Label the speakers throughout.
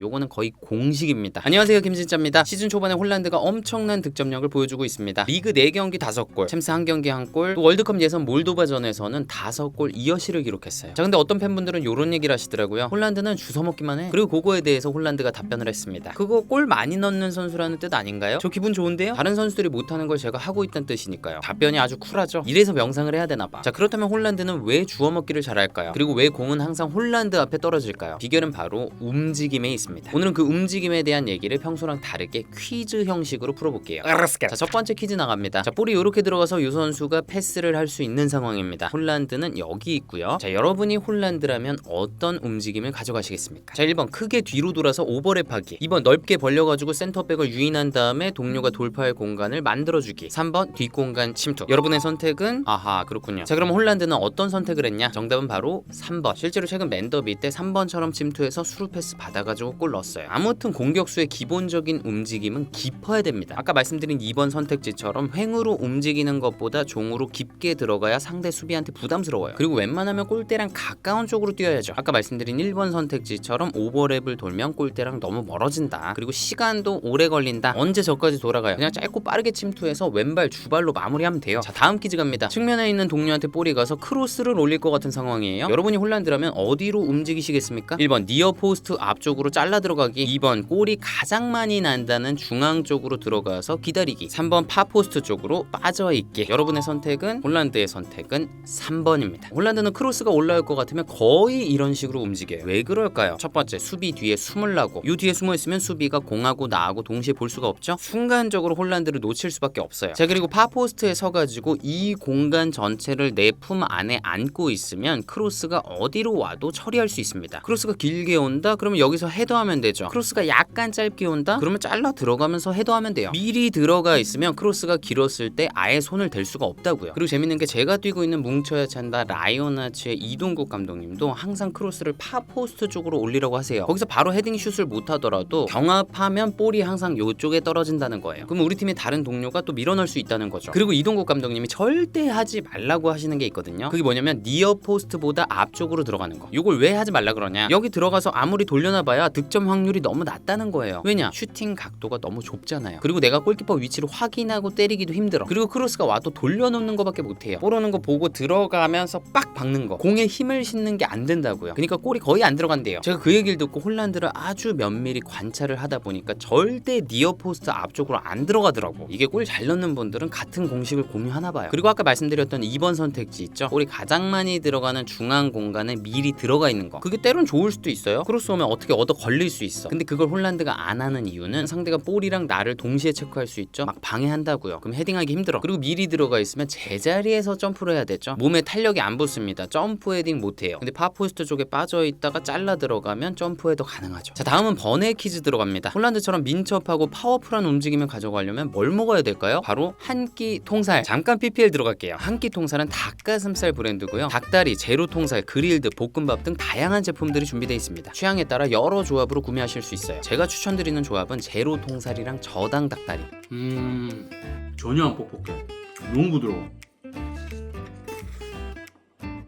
Speaker 1: 요거는 거의 공식입니다. 안녕하세요, 김진짜입니다. 시즌 초반에 홀란드가 엄청난 득점력을 보여주고 있습니다. 리그 4경기 5골, 챔스 1경기 1골, 또 월드컵 예선 몰도바전에서는 5골 2어시를 기록했어요. 자, 근데 어떤 팬분들은 요런 얘기를 하시더라고요. 홀란드는 주워먹기만 해. 그리고 그거에 대해서 홀란드가 답변을 했습니다. 그거 골 많이 넣는 선수라는 뜻 아닌가요? 저 기분 좋은데요? 다른 선수들이 못하는 걸 제가 하고 있다는 뜻이니까요. 답변이 아주 쿨하죠. 이래서 명상을 해야 되나봐. 자, 그렇다면 홀란드는 왜 주워먹기를 잘할까요? 그리고 왜 공은 항상 홀란드 앞에 떨어질까요? 비결은 바로 움직임에 있습니다. 오늘은 그 움직임에 대한 얘기를 평소랑 다르게 퀴즈 형식으로 풀어볼게요. 자, 첫 번째 퀴즈 나갑니다. 자, 볼이 이렇게 들어가서 이 선수가 패스를 할 수 있는 상황입니다. 홀란드는 여기 있고요. 자, 여러분이 홀란드라면 어떤 움직임을 가져가시겠습니까? 자, 1번 크게 뒤로 돌아서 오버랩하기, 2번 넓게 벌려가지고 센터백을 유인한 다음에 동료가 돌파할 공간을 만들어주기, 3번 뒷공간 침투. 여러분의 선택은 아하, 그렇군요. 자, 그럼 홀란드는 어떤 선택을 했냐? 정답은 바로 3번. 실제로 최근 맨더비 때 3번처럼 침투해서 수루 패스 받아가지고 골 넣었어요. 아무튼 공격수의 기본적인 움직임은 깊어야 됩니다. 아까 말씀드린 2번 선택지처럼 횡으로 움직이는 것보다 종으로 깊게 들어가야 상대 수비한테 부담스러워요. 그리고 웬만하면 골대랑 가까운 쪽으로 뛰어야죠. 아까 말씀드린 1번 선택지처럼 오버랩을 돌면 골대랑 너무 멀어진다. 그리고 시간도 오래 걸린다. 언제 저까지 돌아가요? 그냥 짧고 빠르게 침투해서 왼발 주발로 마무리하면 돼요. 자, 다음 퀴즈 갑니다. 측면에 있는 동료한테 볼이 가서 크로스를 올릴 것 같은 상황이에요. 여러분이 홀란드라면 어디로 움직이시겠습니까? 1번 니어 포스트 앞쪽으로 잘라 들어가기, 2번 골이 가장 많이 난다는 중앙 쪽으로 들어가서 기다리기, 3번 파포스트 쪽으로 빠져있기. 여러분의 선택은, 홀란드의 선택은 3번입니다. 홀란드는 크로스가 올라올 것 같으면 거의 이런 식으로 움직여요. 왜 그럴까요? 첫 번째, 수비 뒤에 숨으려고. 요 뒤에 숨어있으면 수비가 공하고 나하고 동시에 볼 수가 없죠. 순간적으로 홀란드를 놓칠 수밖에 없어요. 자, 그리고 파포스트에 서가지고 이 공간 전체를 내 품 안에 안고 있으면 크로스가 어디로 와도 처리할 수 있습니다. 크로스가 길게 온다? 그러면 여기서 헤더하면 되죠. 크로스가 약간 짧게 온다? 그러면 잘라 들어가면서 헤더하면 돼요. 미리 들어가 있으면 크로스가 길었을 때 아예 손을 댈 수가 없다고요. 그리고 재밌는 게 제가 뛰고 있는 뭉쳐야 찬다 라이오나츠의 이동국 감독님도 항상 크로스를 파포스트 쪽으로 올리라고 하세요. 거기서 바로 헤딩 슛을 못 하더라도 경합하면 볼이 항상 요쪽에 떨어진다는 거예요. 그럼 우리 팀의 다른 동료가 또 밀어넣을 수 있다는 거죠. 그리고 이동국 감독님이 절대 하지 말라고 하시는 게 있거든요. 그게 뭐냐면 니어 포스트보다 앞쪽으로 들어가는 거. 이걸 왜 하지 말라 그러냐? 여기 들어가서 아무리 돌려놔봐야 득점 확률이 너무 낮다는 거예요. 왜냐? 슈팅 각도가 너무 좁잖아요. 그리고 내가 골키퍼 위치를 확인하고 때리기도 힘들어. 그리고 크로스가 와도 돌려놓는 거밖에 못해요. 볼 오는 거 보고 들어가면서 빡 박는 거. 공에 힘을 싣는 게 안 된다고요. 그러니까 골이 거의 안 들어간대요. 제가 그 얘기를 듣고 홀란드를 아주 면밀히 관찰을 하다 보니까 절대 니어 포스트 앞쪽으로 안 들어가더라고. 이게 골 잘 넣는 분들은 같은 공식을 공유하나 봐요. 그리고 아까 말씀드렸던 2번 선택지 있죠? 골이 가장 많이 들어가는 중앙 공간에 미리 들어가 있는 거. 그게 때론 좋을 수도 있어요. 크로스 오면 어떻게 얻어 걸릴 수 있어. 근데 그걸 홀란드가 안 하는 이유는 상대가 볼이랑 나를 동시에 체크할 수 있죠. 막 방해한다고요. 그럼 헤딩하기 힘들어. 그리고 미리 들어가 있으면 제자리에서 점프를 해야 되죠. 몸에 탄력이 안 붙습니다. 점프 헤딩 못해요. 근데 파포스트 쪽에 빠져 있다가 잘라 들어가면 점프 헤더 가능하죠. 자, 다음은 번외 퀴즈 들어갑니다. 홀란드처럼 민첩하고 파워풀한 움직임을 가져가려면 뭘 먹어야 될까요? 바로 한 끼 통살. 잠깐 PPL 들어갈게요. 한 끼 통살은 닭가슴살 브랜드고요. 닭다리, 제로 통살, 그릴드, 볶음밥 등 다양한 제품들이 준비되어 있습니다. 취향에 따라 여러 조합으로 구매하실 수 있어요. 제가 추천드리는 조합은 제로 통살이랑 저당 닭다리.
Speaker 2: 전혀 안 뻑뻑해. 너무 부드러워.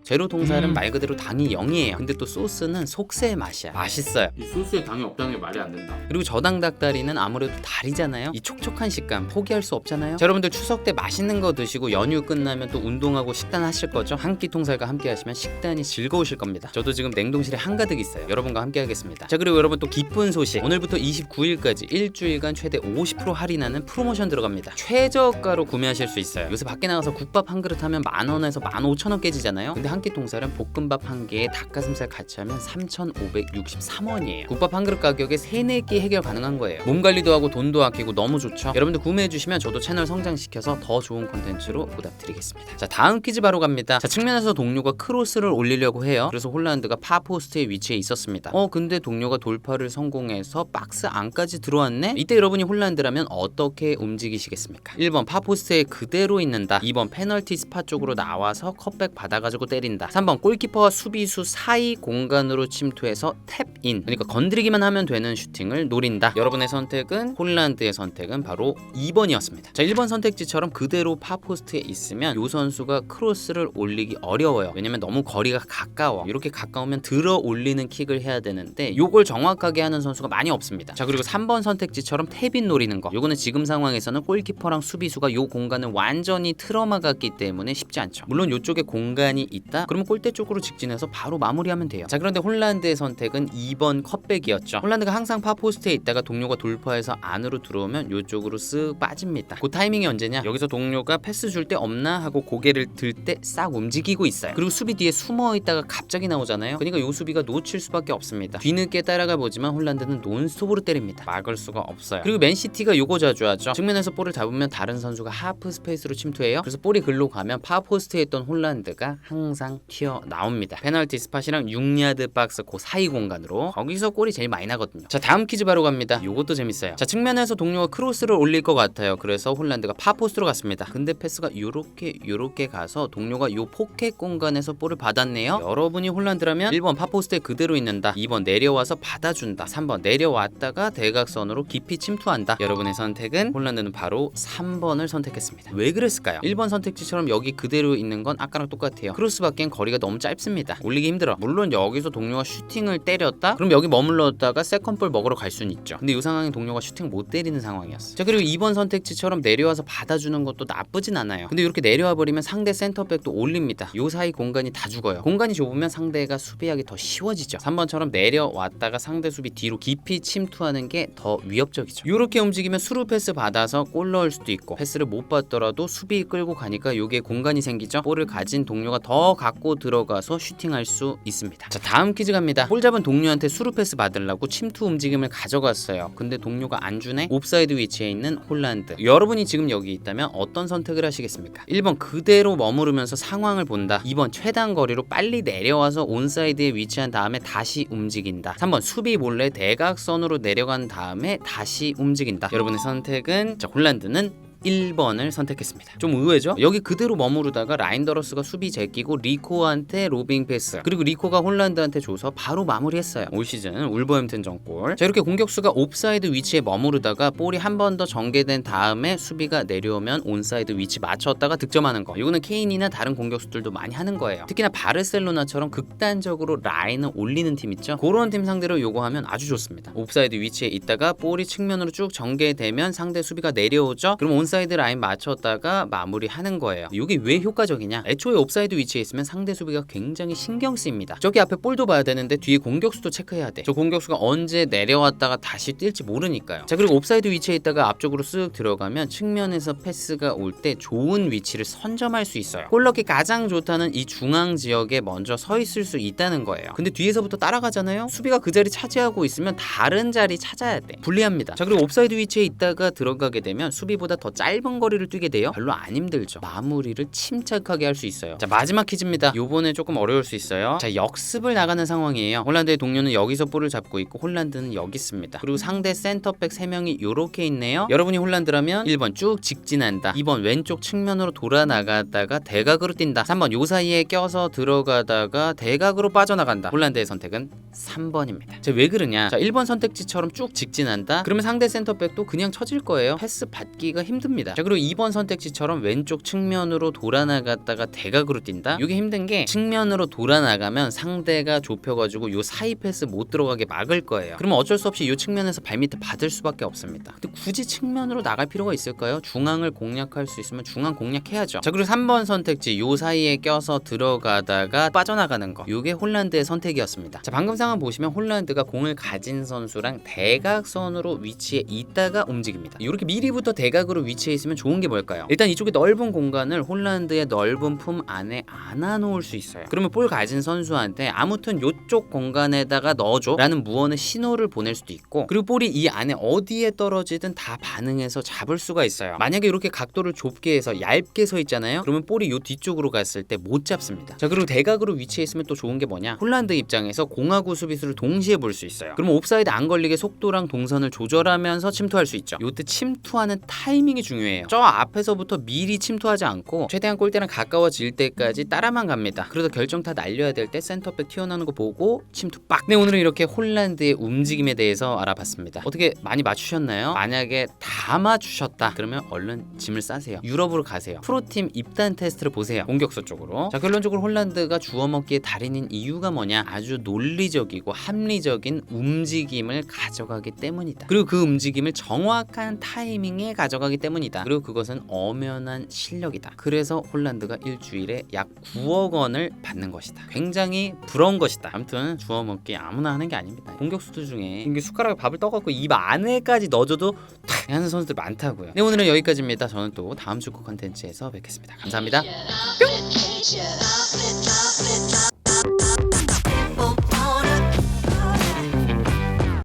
Speaker 1: 제로 통살은 말 그대로 당이 0이에요. 근데 또 소스는 속세의 맛이야. 맛있어요.
Speaker 2: 이 소스에 당이 없다는 게 말이 안 된다.
Speaker 1: 그리고 저당 닭다리는 아무래도 다리잖아요. 이 촉촉한 식감 포기할 수 없잖아요. 자, 여러분들 추석 때 맛있는 거 드시고 연휴 끝나면 또 운동하고 식단 하실 거죠? 한 끼 통살과 함께 하시면 식단이 즐거우실 겁니다. 저도 지금 냉동실에 한가득 있어요. 여러분과 함께 하겠습니다. 자, 그리고 여러분 또 기쁜 소식. 오늘부터 29일까지 일주일간 최대 50% 할인하는 프로모션 들어갑니다. 최저가로 구매하실 수 있어요. 요새 밖에 나가서 국밥 한 그릇 하면 10,000원에서 15,000원 깨지잖아요. 근데 한 끼 통살은 볶음밥 한 개에 닭가슴살 같이 하면 3,563원이에요. 국밥 한 그릇 가격에 3-4끼 해결 가능한 거예요. 몸 관리도 하고 돈도 아끼고 너무 좋죠. 여러분들 구매해 주시면 저도 채널 성장시켜서 더 좋은 콘텐츠로 보답드리겠습니다. 자, 다음 퀴즈 바로 갑니다. 자, 측면에서 동료가 크로스를 올리려고 해요. 그래서 홀란드가 파포스트의 위치에 있었습니다. 근데 동료가 돌파를 성공해서 박스 안까지 들어왔네? 이때 여러분이 홀란드라면 어떻게 움직이시겠습니까? 1번 파포스트에 그대로 있는다, 2번 페널티 스팟 쪽으로 나와서 컵백 받아가지고 때린다, 때린다. 3번 골키퍼와 수비수 사이 공간으로 침투해서 탭인, 그러니까 건드리기만 하면 되는 슈팅을 노린다. 여러분의 선택은, 홀란드의 선택은 바로 2번이었습니다. 자, 1번 선택지처럼 그대로 파포스트에 있으면 요 선수가 크로스를 올리기 어려워요. 왜냐면 너무 거리가 가까워. 이렇게 가까우면 들어 올리는 킥을 해야 되는데 요걸 정확하게 하는 선수가 많이 없습니다. 자, 그리고 3번 선택지처럼 탭인 노리는 거, 요거는 지금 상황에서는 골키퍼랑 수비수가 요 공간을 완전히 틀어막았기 때문에 쉽지 않죠. 물론 요쪽에 공간이 있다? 그러면 골대 쪽으로 직진해서 바로 마무리하면 돼요. 자, 그런데 홀란드의 선택은 2번 컷백이었죠. 홀란드가 항상 파포스트에 있다가 동료가 돌파해서 안으로 들어오면 요쪽으로 쓱 빠집니다. 그 타이밍이 언제냐? 여기서 동료가 패스 줄 때 없나 하고 고개를 들 때 싹 움직이고 있어요. 그리고 수비 뒤에 숨어 있다가 갑자기 나오잖아요. 그러니까 요 수비가 놓칠 수밖에 없습니다. 뒤늦게 따라가 보지만 홀란드는 논스톱으로 때립니다. 막을 수가 없어요. 그리고 맨시티가 요거 자주 하죠. 측면에서 볼을 잡으면 다른 선수가 하프 스페이스로 침투해요. 그래서 볼이 글로 가면 파포스트에 있던 홀란드가 항상 튀어나옵니다. 페널티 스팟이랑 6야드 박스 그 사이 공간으로, 거기서 골이 제일 많이 나거든요. 자, 다음 퀴즈 바로 갑니다. 요것도 재밌어요. 자, 측면에서 동료가 크로스를 올릴 것 같아요. 그래서 홀란드가 파포스트로 갔습니다. 근데 패스가 요렇게 가서 동료가 요 포켓 공간에서 볼을 받았네요. 여러분이 홀란드라면 1번 파포스트에 그대로 있는다, 2번 내려와서 받아준다, 3번 내려왔다가 대각선으로 깊이 침투한다. 여러분의 선택은, 홀란드는 바로 3번을 선택했습니다. 왜 그랬을까요? 1번 선택지처럼 여기 그대로 있는 건 아까랑 똑같아요. 크로스밖엔 거리가 너무 짧습니다. 올리기 힘들어. 물론 여기서 동료가 슈팅을 때렸다? 그럼 여기 머물렀다가 세컨볼 먹으러 갈 수는 있죠. 근데 이 상황에 동료가 슈팅 못 때리는 상황이었어요. 자, 그리고 2번 선택지처럼 내려와서 받아주는 것도 나쁘진 않아요. 근데 이렇게 내려와 버리면 상대 센터백도 올립니다. 요 사이 공간이 다 죽어요. 공간이 좁으면 상대가 수비하기 더 쉬워지죠. 3번처럼 내려왔다가 상대 수비 뒤로 깊이 침투하는 게 더 위협적이죠. 이렇게 움직이면 수루 패스 받아서 골 넣을 수도 있고, 패스를 못 받더라도 수비 끌고 가니까 요게 공간이 생기죠. 볼을 가진 동료가 더 갖고 들어가서 슈팅할 수 있습니다. 자, 다음 퀴즈 갑니다. 볼 잡은 동료한테 수루 패스 받으려고 침투 움직임을 가져갔어요. 근데 동료가 안 주네? 옵사이드 위치에 있는 홀란드. 여러분이 지금 여기 있다면 어떤 선택을 하시겠습니까? 1번 그대로 머무르면서 상황을 본다, 2번 최단 거리로 빨리 내려와서 온사이드에 위치한 다음에 다시 움직인다, 3번 수비 몰래 대각선으로 내려간 다음에 다시 움직인다. 여러분의 선택은, 자, 홀란드는 1번을 선택했습니다. 좀 의외죠? 여기 그대로 머무르다가 라인더러스가 수비 제끼고 리코한테 로빙 패스, 그리고 리코가 홀란드한테 줘서 바로 마무리했어요. 올 시즌 울버햄튼 전골. 자, 이렇게 공격수가 옵사이드 위치에 머무르다가 볼이 한 번 더 전개된 다음에 수비가 내려오면 온사이드 위치 맞췄다가 득점하는 거, 이거는 케인이나 다른 공격수들도 많이 하는 거예요. 특히나 바르셀로나처럼 극단적으로 라인을 올리는 팀 있죠? 그런 팀 상대로 요거 하면 아주 좋습니다. 옵사이드 위치에 있다가 볼이 측면으로 쭉 전개되면 상대 수비가 내려오죠? 그럼 온사이드 라인 맞췄다가 마무리하는 거예요. 이게 왜 효과적이냐? 애초에 옵사이드 위치에 있으면 상대 수비가 굉장히 신경 쓰입니다. 저기 앞에 볼도 봐야 되는데 뒤에 공격수도 체크해야 돼. 저 공격수가 언제 내려왔다가 다시 뛸지 모르니까요. 자, 그리고 옵사이드 위치에 있다가 앞쪽으로 쓱 들어가면 측면에서 패스가 올 때 좋은 위치를 선점할 수 있어요. 골 넣기 가장 좋다는 이 중앙 지역에 먼저 서 있을 수 있다는 거예요. 근데 뒤에서부터 따라가잖아요? 수비가 그 자리 차지하고 있으면 다른 자리 찾아야 돼. 불리합니다. 자, 그리고 옵사이드 위치에 있다가 들어가게 되면 수비보다 더 짧은 거리를 뛰게 돼요. 별로 안 힘들죠. 마무리를 침착하게 할 수 있어요. 자, 마지막 퀴즈입니다. 요번에 조금 어려울 수 있어요. 자, 역습을 나가는 상황이에요. 홀란드의 동료는 여기서 볼을 잡고 있고 홀란드는 여기 있습니다. 그리고 상대 센터백 3명이 요렇게 있네요. 여러분이 홀란드라면 1번 쭉 직진한다, 2번 왼쪽 측면으로 돌아 나갔다가 대각으로 뛴다, 3번 요 사이에 껴서 들어가다가 대각으로 빠져나간다. 홀란드의 선택은 3번입니다. 자, 왜 그러냐? 자, 1번 선택지처럼 쭉 직진한다? 그러면 상대 센터백도 그냥 쳐질 거예요. 패스 받기가 힘듭니다. 자, 그리고 2번 선택지처럼 왼쪽 측면으로 돌아 나갔다가 대각으로 뛴다? 이게 힘든 게 측면으로 돌아 나가면 상대가 좁혀가지고 요 사이 패스 못 들어가게 막을 거예요. 그러면 어쩔 수 없이 요 측면에서 발밑에 받을 수밖에 없습니다. 근데 굳이 측면으로 나갈 필요가 있을까요? 중앙을 공략할 수 있으면 중앙 공략해야죠. 자, 그리고 3번 선택지 요 사이에 껴서 들어가다가 빠져나가는 거, 요게 홀란드의 선택이었습니다. 자, 방금 상황 보시면 홀란드가 공을 가진 선수랑 대각선으로 위치해 있다가 움직입니다. 이렇게 미리부터 대각으로 위치해 있으면 좋은 게 뭘까요? 일단 이쪽에 넓은 공간을 홀란드의 넓은 품 안에 안아놓을 수 있어요. 그러면 볼 가진 선수한테 아무튼 요쪽 공간에다가 넣어줘 라는 무언의 신호를 보낼 수도 있고, 그리고 볼이 이 안에 어디에 떨어지든 다 반응해서 잡을 수가 있어요. 만약에 이렇게 각도를 좁게 해서 얇게 서 있잖아요? 그러면 볼이 요 뒤쪽으로 갔을 때 못 잡습니다. 자, 그리고 대각으로 위치해 있으면 또 좋은 게 뭐냐? 홀란드 입장에서 공하고 수비수를 동시에 볼 수 있어요. 그러면 옵사이드 안 걸리게 속도랑 동선을 조절하면서 침투할 수 있죠. 요때 침투하는 타이밍이 중요해요. 저 앞에서부터 미리 침투하지 않고 최대한 골대랑 가까워질 때까지 따라만 갑니다. 그러다 결정타 날려야 될 때 센터백 튀어나오는 거 보고 침투 빡! 네, 오늘은 이렇게 홀란드의 움직임에 대해서 알아봤습니다. 어떻게 많이 맞추셨나요? 만약에 다 맞추셨다 그러면 얼른 짐을 싸세요. 유럽으로 가세요. 프로팀 입단 테스트를 보세요. 공격수 쪽으로. 자, 결론적으로 홀란드가 주워먹기의 달인인 이유가 뭐냐? 아주 논리적이고 합리적인 움직임을 가져가기 때문이다. 그리고 그 움직임을 정확한 타이밍에 가져가기 때문이다. 그리고 그것은 엄연한 실력이다. 그래서 홀란드가 일주일에 약 9억 원을 받는 것이다. 굉장히 부러운 것이다. 아무튼 주워먹기 아무나 하는 게 아닙니다. 공격수들 중에 이게 숟가락에 밥을 떠갖고 입 안에까지 넣어줘도 탁 하는 선수들 많다고요. 네, 오늘은 여기까지입니다. 저는 또 다음 축구 컨텐츠에서 뵙겠습니다. 감사합니다.